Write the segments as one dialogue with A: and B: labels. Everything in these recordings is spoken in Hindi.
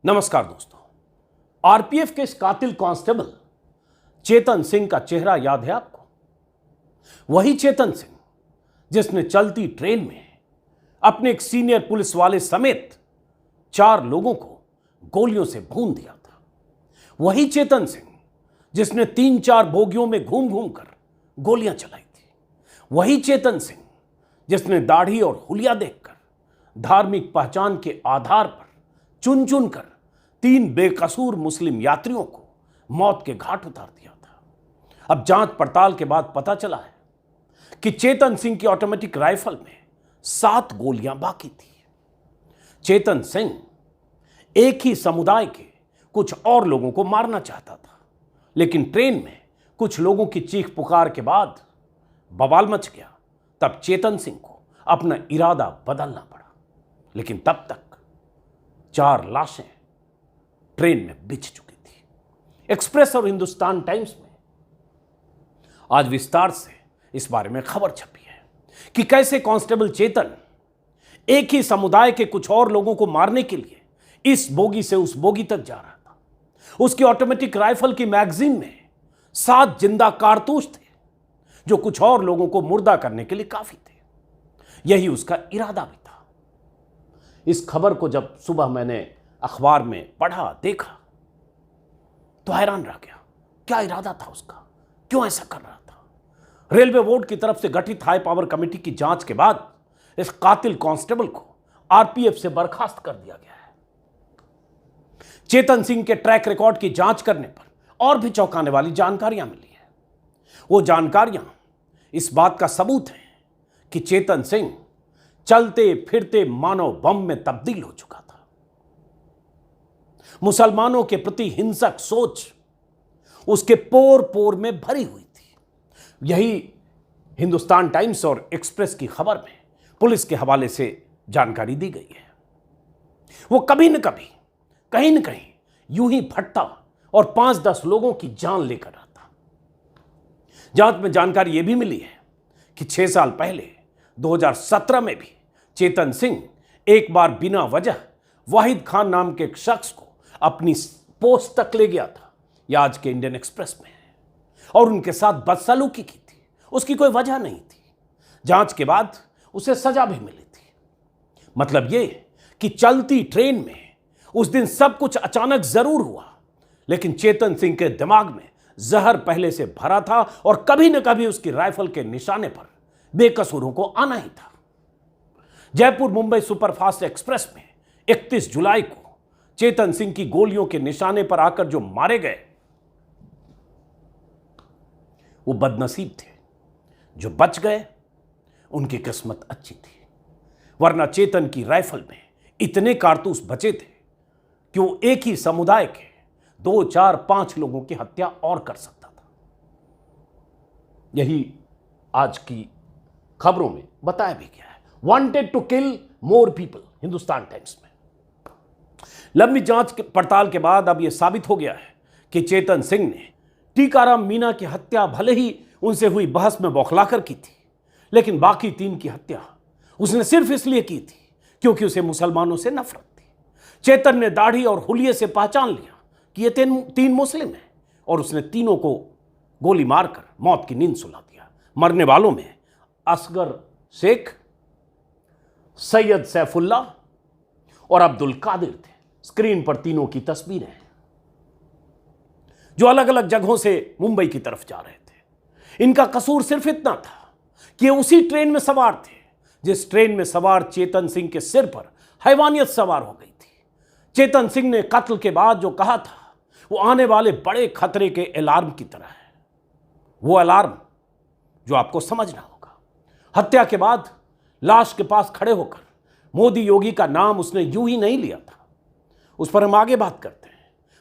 A: नमस्कार दोस्तों। आरपीएफ के इस कातिल कांस्टेबल चेतन सिंह का चेहरा याद है आपको? वही चेतन सिंह जिसने चलती ट्रेन में अपने एक सीनियर पुलिस वाले समेत 4 लोगों को गोलियों से भून दिया था। वही चेतन सिंह जिसने 3-4 बोगियों में घूम घूम कर गोलियां चलाई थी। वही चेतन सिंह जिसने दाढ़ी और हुलिया देखकर धार्मिक पहचान के आधार पर चुन चुन कर 3 बेकसूर मुस्लिम यात्रियों को मौत के घाट उतार दिया था। अब जांच पड़ताल के बाद पता चला है कि चेतन सिंह की ऑटोमेटिक राइफल में 7 गोलियां बाकी थी। चेतन सिंह एक ही समुदाय के कुछ और लोगों को मारना चाहता था, लेकिन ट्रेन में कुछ लोगों की चीख पुकार के बाद बवाल मच गया। तब चेतन सिंह को अपना इरादा बदलना पड़ा, लेकिन तब तक 4 लाशें ट्रेन में बिछ चुकी थी। एक्सप्रेस और हिंदुस्तान टाइम्स में आज विस्तार से इस बारे में खबर छपी है कि कैसे कांस्टेबल चेतन एक ही समुदाय के कुछ और लोगों को मारने के लिए इस बोगी से उस बोगी तक जा रहा था। उसकी ऑटोमेटिक राइफल की मैगजीन में 7 जिंदा कारतूस थे, जो कुछ और लोगों को मुर्दा करने के लिए काफी थे। यही उसका इरादा भी था। इस खबर को जब सुबह मैंने अखबार में पढ़ा, देखा, तो हैरान रह गया। क्या इरादा था उसका? क्यों ऐसा कर रहा था? रेलवे बोर्ड की तरफ से गठित हाई पावर कमेटी की जांच के बाद इस कातिल कांस्टेबल को आरपीएफ से बर्खास्त कर दिया गया है। चेतन सिंह के ट्रैक रिकॉर्ड की जांच करने पर और भी चौंकाने वाली जानकारियां मिली है। वो जानकारियां इस बात का सबूत है कि चेतन सिंह चलते फिरते मानव बम में तब्दील हो चुका था। मुसलमानों के प्रति हिंसक सोच उसके पोर पोर में भरी हुई थी। यही हिंदुस्तान टाइम्स और एक्सप्रेस की खबर में पुलिस के हवाले से जानकारी दी गई है। वो कभी न कभी कहीं न कहीं यूं ही फटता और 5-10 लोगों की जान लेकर आता। जांच में जानकारी यह भी मिली है कि 6 साल पहले 2017 में भी चेतन सिंह एक बार बिना वजह वाहिद खान नाम के एक शख्स को अपनी पोस्ट तक ले गया था। यह आज के इंडियन एक्सप्रेस में है, और उनके साथ बदसलूकी की थी। उसकी कोई वजह नहीं थी। जांच के बाद उसे सजा भी मिली थी। मतलब यह कि चलती ट्रेन में उस दिन सब कुछ अचानक जरूर हुआ, लेकिन चेतन सिंह के दिमाग में जहर पहले से भरा था और कभी न कभी उसकी राइफल के निशाने पर बेकसूरों को आना ही था। जयपुर मुंबई सुपरफास्ट एक्सप्रेस में 31 जुलाई को चेतन सिंह की गोलियों के निशाने पर आकर जो मारे गए, वो बदनसीब थे। जो बच गए उनकी किस्मत अच्छी थी, वरना चेतन की राइफल में इतने कारतूस बचे थे कि वो एक ही समुदाय के 2, 4, 5 लोगों की हत्या और कर सकता था। यही आज की खबरों में बताया भी गया है। Wanted to kill more people, Hindustan Times में। लंबी जांच पड़ताल के बाद अब यह साबित हो गया है कि चेतन सिंह ने टीकाराम मीणा की हत्या भले ही उनसे हुई बहस में बौखलाकर की थी, लेकिन बाकी 3 की हत्या उसने सिर्फ इसलिए की थी क्योंकि उसे मुसलमानों से नफरत थी। चेतन ने दाढ़ी और हुलिये से पहचान लिया कि ये 3 मुस्लिम हैं, और उसने तीनों को गोली मारकर मौत की नींद सुला दिया। मरने वालों में असगर शेख, सैयद सैफुल्ला और अब्दुल कादिर थे। स्क्रीन पर तीनों की तस्वीरें हैं, जो अलग अलग जगहों से मुंबई की तरफ जा रहे थे। इनका कसूर सिर्फ इतना था कि उसी ट्रेन में सवार थे जिस ट्रेन में सवार चेतन सिंह के सिर पर हैवानियत सवार हो गई थी। चेतन सिंह ने कत्ल के बाद जो कहा था, वो आने वाले बड़े खतरे के अलार्म की तरह है। वो अलार्म जो आपको समझना होगा। हत्या के बाद लाश के पास खड़े होकर मोदी योगी का नाम उसने यूं ही नहीं लिया था। उस पर हम आगे बात करते हैं।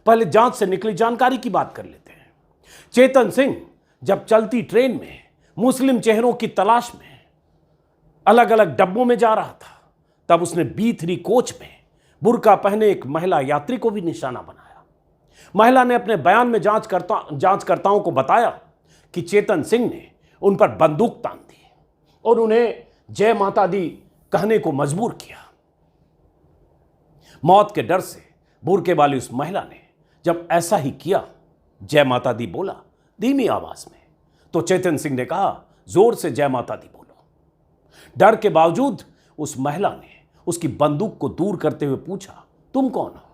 A: पहले जांच से निकली जानकारी की बात कर लेते हैं। चेतन सिंह जब चलती ट्रेन में मुस्लिम चेहरों की तलाश में अलग अलग डब्बों में जा रहा था, तब उसने B3 कोच में बुर्का पहने एक महिला यात्री को भी निशाना बनाया। महिला ने अपने बयान में जांचकर्ताओं को बताया कि चेतन सिंह ने उन पर बंदूक तान दी और उन्हें जय माता दी कहने को मजबूर किया। मौत के डर से बुर्के वाली उस महिला ने जब ऐसा ही किया, जय माता दी बोला धीमी आवाज में, तो चेतन सिंह ने कहा जोर से जय माता दी बोलो। डर के बावजूद उस महिला ने उसकी बंदूक को दूर करते हुए पूछा तुम कौन हो।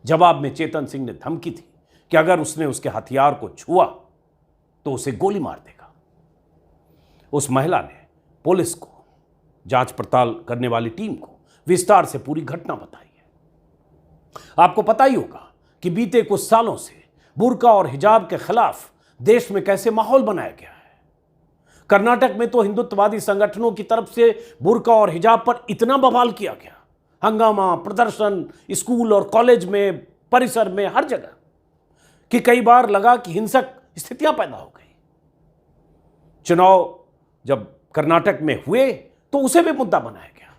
A: जवाब में चेतन सिंह ने धमकी थी कि अगर उसने उसके हथियार को छुआ तो उसे गोली मार देगा। उस महिला ने पुलिस को, जांच पड़ताल करने वाली टीम को विस्तार से पूरी घटना बताई है। आपको पता ही होगा कि बीते कुछ सालों से बुर्का और हिजाब के खिलाफ देश में कैसे माहौल बनाया गया है। कर्नाटक में तो हिंदुत्ववादी संगठनों की तरफ से बुर्का और हिजाब पर इतना बवाल किया गया, हंगामा, प्रदर्शन, स्कूल और कॉलेज में, परिसर में, हर जगह, कि कई बार लगा कि हिंसक स्थितियां पैदा हो गई। चुनाव जब कर्नाटक में हुए तो उसे भी मुद्दा बनाया गया।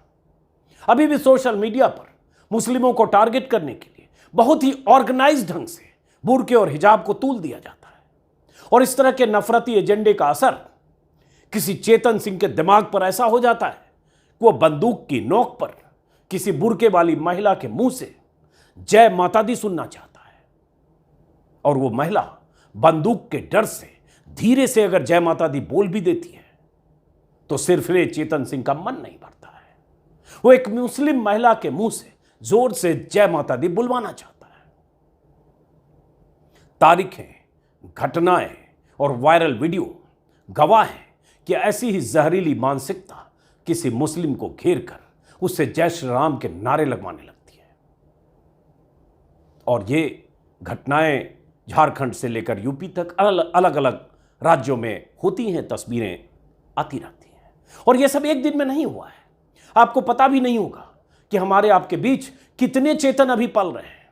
A: अभी भी सोशल मीडिया पर मुस्लिमों को टारगेट करने के लिए बहुत ही ऑर्गेनाइज्ड ढंग से बुर्के और हिजाब को तूल दिया जाता है। और इस तरह के नफरती एजेंडे का असर किसी चेतन सिंह के दिमाग पर ऐसा हो जाता है कि वो बंदूक की नोक पर किसी बुर्के वाली महिला के मुंह से जय माता दी सुनना चाहता है, और वो महिला बंदूक के डर से धीरे से अगर जय माता दी बोल भी देती है तो सिर्फ वे चेतन सिंह का मन नहीं भरता है, वो एक मुस्लिम महिला के मुंह से जोर से जय माता दी बुलवाना चाहता है। तारीखें, घटनाएं और वायरल वीडियो गवाह हैं कि ऐसी ही जहरीली मानसिकता किसी मुस्लिम को घेर कर उससे जय श्री राम के नारे लगवाने लगती है। और ये घटनाएं झारखंड से लेकर यूपी तक अलग अलग राज्यों में होती हैं, तस्वीरें आती रहती हैं। और ये सब एक दिन में नहीं हुआ है। आपको पता भी नहीं होगा कि हमारे आपके बीच कितने चेतन अभी पल रहे हैं,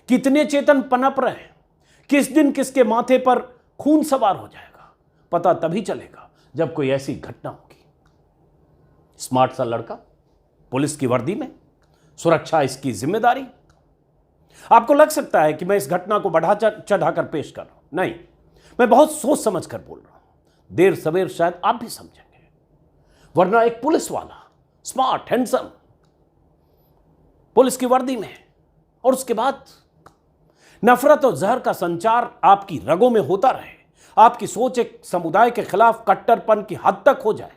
A: कितने चेतन पनप रहे हैं। किस दिन किसके माथे पर खून सवार हो जाएगा पता तभी चलेगा जब कोई ऐसी घटना होगी। स्मार्ट सा लड़का, पुलिस की वर्दी में, सुरक्षा इसकी जिम्मेदारी। आपको लग सकता है कि मैं इस घटना को बढ़ा चढ़ाकर पेश कर रहा हूं। नहीं, मैं बहुत सोच समझ कर बोल रहा हूं। देर सवेर शायद आप भी समझेंगे, वरना एक पुलिस वाला, स्मार्ट, हैंडसम, पुलिस की वर्दी में, और उसके बाद नफरत और जहर का संचार आपकी रगों में होता रहे, आपकी सोच एक समुदाय के खिलाफ कट्टरपन की हद तक हो जाए,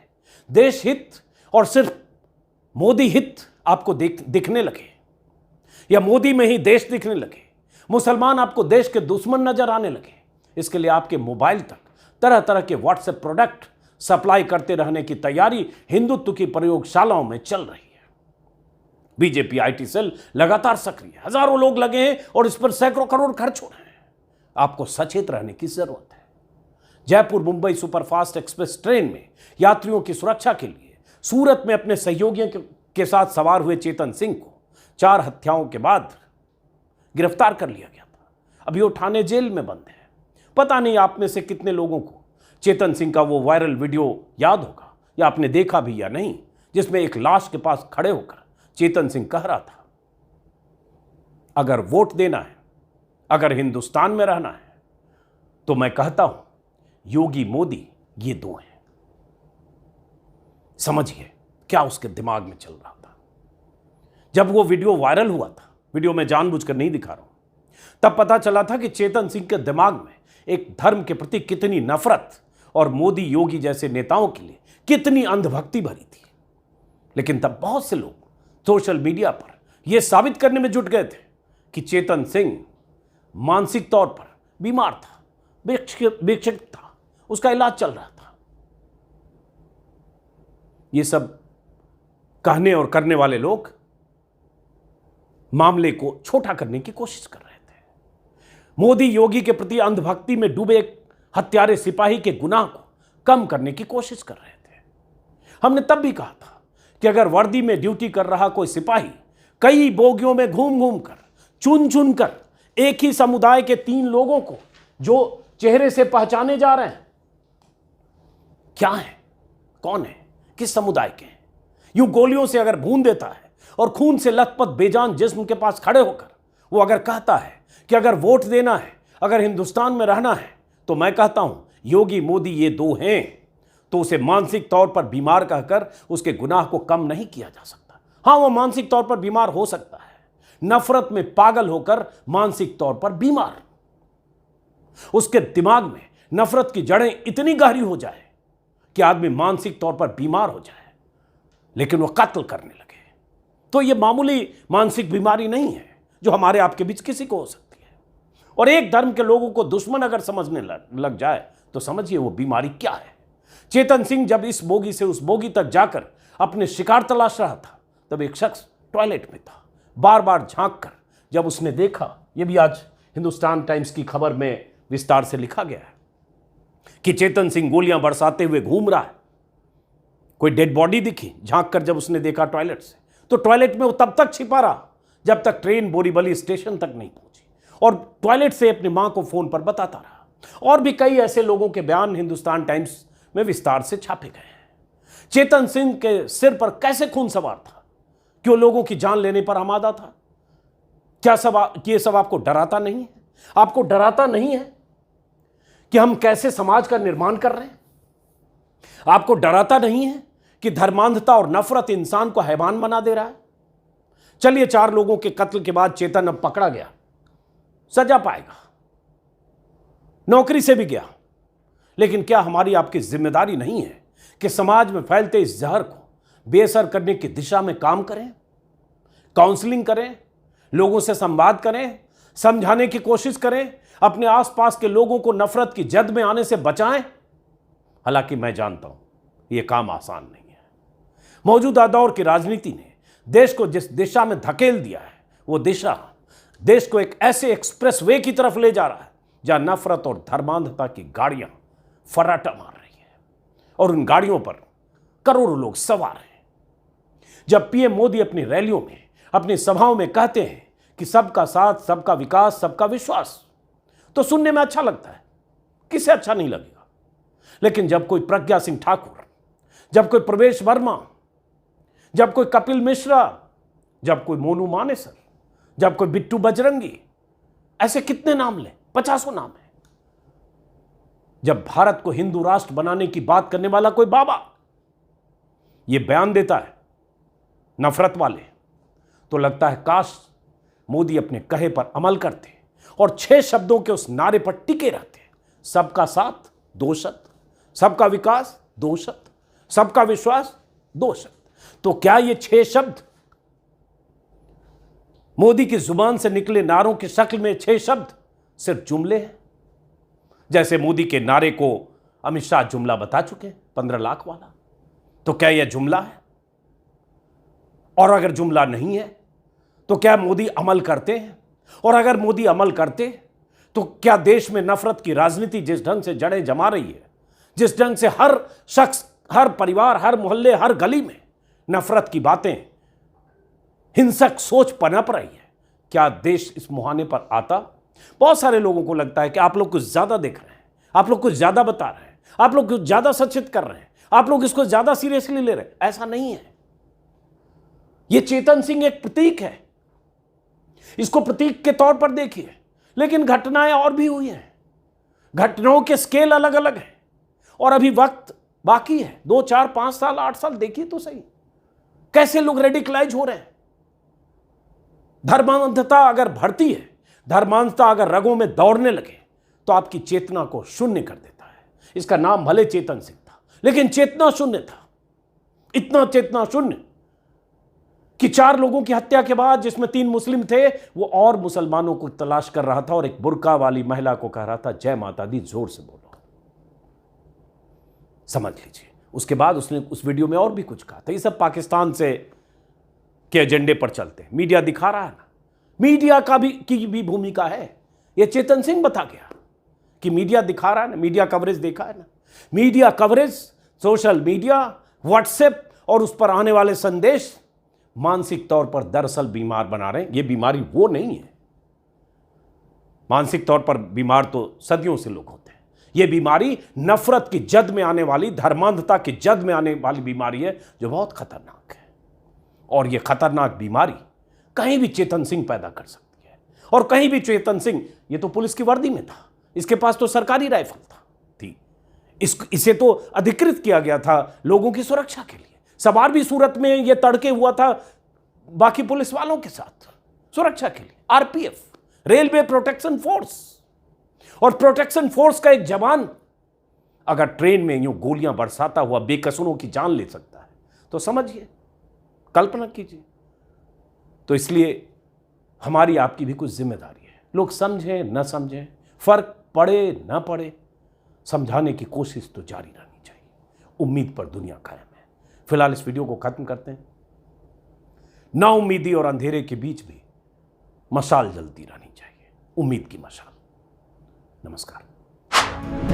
A: देश हित और सिर्फ मोदी हित आपको दिखने लगे, या मोदी में ही देश दिखने लगे, मुसलमान आपको देश के दुश्मन नजर आने लगे। इसके लिए आपके मोबाइल तक तरह तरह के व्हाट्सएप प्रोडक्ट सप्लाई करते रहने की तैयारी हिंदुत्व की प्रयोगशालाओं में चल रही है। बीजेपी आईटी सेल लगातार सक्रिय है, हजारों लोग लगे हैं और इस पर सैकड़ों करोड़ खर्च हो रहे हैं। आपको सचेत रहने की जरूरत है। Jaipur Mumbai superfast express train में यात्रियों की सुरक्षा के लिए सूरत में अपने सहयोगियों के साथ सवार हुए चेतन सिंह को 4 हत्याओं के बाद गिरफ्तार कर लिया गया था। अभी वो ठाणे जेल में बंद है। पता नहीं आप में से कितने लोगों को चेतन सिंह का वो वायरल वीडियो याद होगा, या आपने देखा भी या नहीं, जिसमें एक लाश के पास खड़े होकर चेतन सिंह कह रहा था, अगर वोट देना है, अगर हिंदुस्तान में रहना है, तो मैं कहता हूं योगी मोदी ये 2 हैं। समझिए क्या उसके दिमाग में चल रहा था। जब वो वीडियो वायरल हुआ था, वीडियो में जानबूझकर नहीं दिखा रहा हूं, तब पता चला था कि चेतन सिंह के दिमाग में एक धर्म के प्रति कितनी नफरत और मोदी योगी जैसे नेताओं के लिए कितनी अंधभक्ति भरी थी। लेकिन तब बहुत से लोग सोशल मीडिया पर यह साबित करने में जुट गए थे कि चेतन सिंह मानसिक तौर पर बीमार था, विक्षिप्त था, उसका इलाज चल रहा था। ये सब कहने और करने वाले लोग मामले को छोटा करने की कोशिश कर रहे थे। मोदी योगी के प्रति अंधभक्ति में डूबे एक हत्यारे सिपाही के गुनाह को कम करने की कोशिश कर रहे थे। हमने तब भी कहा था कि अगर वर्दी में ड्यूटी कर रहा कोई सिपाही कई बोगियों में घूम घूम कर, चुन चुन कर एक ही समुदाय के 3 लोगों को जो चेहरे से पहचाने जा रहे हैं, क्या है, कौन है, किस समुदाय के हैं, यूं गोलियों से अगर भून देता है और खून से लथपथ बेजान जिस्म के पास खड़े होकर वो अगर कहता है कि अगर वोट देना है, अगर हिंदुस्तान में रहना है, तो मैं कहता हूं योगी मोदी ये 2 हैं, तो उसे मानसिक तौर पर बीमार कहकर उसके गुनाह को कम नहीं किया जा सकता। हां, वो मानसिक तौर पर बीमार हो सकता है, नफरत में पागल होकर मानसिक तौर पर बीमार। उसके दिमाग में नफरत की जड़ें इतनी गहरी हो जाए कि आदमी मानसिक तौर पर बीमार हो जाए, लेकिन वह कत्ल करने लगे। तो यह मामूली मानसिक बीमारी नहीं है जो हमारे आपके बीच किसी को हो सकती है। और एक धर्म के लोगों को दुश्मन अगर समझने लग जाए तो समझिए वो बीमारी क्या है। चेतन सिंह जब इस बोगी से उस बोगी तक जाकर अपने शिकार तलाश रहा था, तब एक शख्स टॉयलेट में था। बार बार झांक कर जब उसने देखा, यह भी आज हिंदुस्तान टाइम्स की खबर में विस्तार से लिखा गया है कि चेतन सिंह गोलियां बरसाते हुए घूम रहा है। कोई डेड बॉडी दिखी, झांक कर जब उसने देखा टॉयलेट से, तो टॉयलेट में वो तब तक छिपा रहा जब तक ट्रेन बोरीवली स्टेशन तक नहीं पहुंची, और टॉयलेट से अपनी मां को फोन पर बताता रहा। और भी कई ऐसे लोगों के बयान हिंदुस्तान टाइम्स में विस्तार से छापे गए हैं। चेतन सिंह के सिर पर कैसे खून सवार था, क्यों लोगों की जान लेने पर आमादा था? क्या ये सब आपको डराता नहीं है? आपको डराता नहीं है कि हम कैसे समाज का निर्माण कर रहे हैं? आपको डराता नहीं है कि धर्मांधता और नफरत इंसान को हैवान बना दे रहा है? चलिए, 4 लोगों के कत्ल के बाद चेतन अब पकड़ा गया, सजा पाएगा, नौकरी से भी गया, लेकिन क्या हमारी आपकी जिम्मेदारी नहीं है कि समाज में फैलते इस जहर को बेअसर करने की दिशा में काम करें, काउंसलिंग करें, लोगों से संवाद करें, समझाने की कोशिश करें, अपने आसपास के लोगों को नफरत की जद में आने से बचाएं? हालांकि मैं जानता हूं यह काम आसान नहीं है। मौजूदा दौर की राजनीति ने देश को जिस दिशा में धकेल दिया है, वो दिशा देश को एक ऐसे एक्सप्रेस वे की तरफ ले जा रहा है जहां नफरत और धर्मांधता की गाड़ियां फर्राटा मार रही है और उन गाड़ियों पर करोड़ों लोग सवार हैं। जब पीएम मोदी अपनी रैलियों में, अपनी सभाओं में कहते हैं कि सबका साथ, सबका विकास, सबका विश्वास, तो सुनने में अच्छा लगता है, किसे अच्छा नहीं लगेगा। लेकिन जब कोई प्रज्ञा सिंह ठाकुर, जब कोई प्रवेश वर्मा, जब कोई कपिल मिश्रा, जब कोई मोनू मानेसर, जब कोई बिट्टू बजरंगी, ऐसे कितने नाम लें, 50 नाम है। जब भारत को हिंदू राष्ट्र बनाने की बात करने वाला कोई बाबा यह बयान देता है नफरत वाले, तो लगता है काश मोदी अपने कहे पर अमल करते और 6 शब्दों के उस नारे पर टिके रहते। सबका साथ 2 शब्द, सबका विकास 2 शब्द, सबका विश्वास 2 शब्द। तो क्या ये 6 शब्द मोदी की जुबान से निकले नारों की शक्ल में 6 शब्द सिर्फ जुमले हैं? जैसे मोदी के नारे को अमित शाह जुमला बता चुके हैं, 15 लाख वाला। तो क्या यह जुमला है? और अगर जुमला नहीं है तो क्या मोदी अमल करते हैं? और अगर मोदी अमल करते तो क्या देश में नफरत की राजनीति जिस ढंग से जड़ें जमा रही है, जिस ढंग से हर शख्स, हर परिवार, हर मोहल्ले, हर गली में नफरत की बातें, हिंसक सोच पनप रही है, क्या देश इस मुहाने पर आता? बहुत सारे लोगों को लगता है कि आप लोग कुछ ज्यादा देख रहे हैं, आप लोग कुछ ज्यादा बता रहे हैं, आप लोग कुछ ज्यादा सचेत कर रहे हैं, आप लोग इसको ज्यादा सीरियसली ले रहे हैं। ऐसा नहीं है। यह चेतन सिंह एक प्रतीक है, इसको प्रतीक के तौर पर देखिए, लेकिन घटनाएं और भी हुई हैं। घटनाओं के स्केल अलग अलग है और अभी वक्त बाकी है। 2, 4, 5 साल, 8 साल देखिए तो सही, कैसे लोग रेडिकलाइज हो रहे हैं। धर्मांधता अगर बढ़ती है, धर्मांधता अगर रगों में दौड़ने लगे तो आपकी चेतना को शून्य कर देता है। इसका नाम भले चेतन सिंह था, लेकिन चेतना शून्य था। इतना चेतना शून्य कि 4 लोगों की हत्या के बाद, जिसमें 3 मुस्लिम थे, वो और मुसलमानों को तलाश कर रहा था और एक बुर्का वाली महिला को कह रहा था जय माता दी, जोर से बोलो। समझ लीजिए। उसके बाद उसने उस वीडियो में और भी कुछ कहा था। ये सब पाकिस्तान से के एजेंडे पर चलते हैं। मीडिया दिखा रहा है ना, मीडिया की भी भूमिका है। ये चेतन सिंह बता गया कि मीडिया दिखा रहा है ना, मीडिया कवरेज देखा है ना। Media coverage, social media, WhatsApp और उस पर आने वाले संदेश मानसिक तौर पर दरअसल बीमार बना रहे हैं। ये बीमारी वो नहीं है। मानसिक तौर पर बीमार तो सदियों से लोग होते हैं। ये बीमारी नफरत की जद में आने वाली, धर्मांधता की जद में आने वाली बीमारी है, जो बहुत खतरनाक है। और ये खतरनाक बीमारी कहीं भी चेतन सिंह पैदा कर सकती है। और कहीं भी चेतन सिंह, ये तो पुलिस की वर्दी में था, इसके पास तो सरकारी राइफल थी, इसे तो अधिकृत किया गया था लोगों की सुरक्षा के लिए। सवार भी सूरत में ये तड़के हुआ था बाकी पुलिस वालों के साथ। सुरक्षा के लिए आरपीएफ, रेलवे प्रोटेक्शन फोर्स। और प्रोटेक्शन फोर्स का एक जवान अगर ट्रेन में यूं गोलियां बरसाता हुआ बेकसूरों की जान ले सकता है तो समझिए, कल्पना कीजिए। तो इसलिए हमारी आपकी भी कुछ जिम्मेदारी है। लोग समझें न समझें, फर्क पड़े न पड़े, समझाने की कोशिश तो जारी रहनी चाहिए। उम्मीद पर दुनिया कायम है। फिलहाल इस वीडियो को खत्म करते हैं। नाउम्मीदी और अंधेरे के बीच भी मशाल जलती रहनी चाहिए, उम्मीद की मशाल। नमस्कार।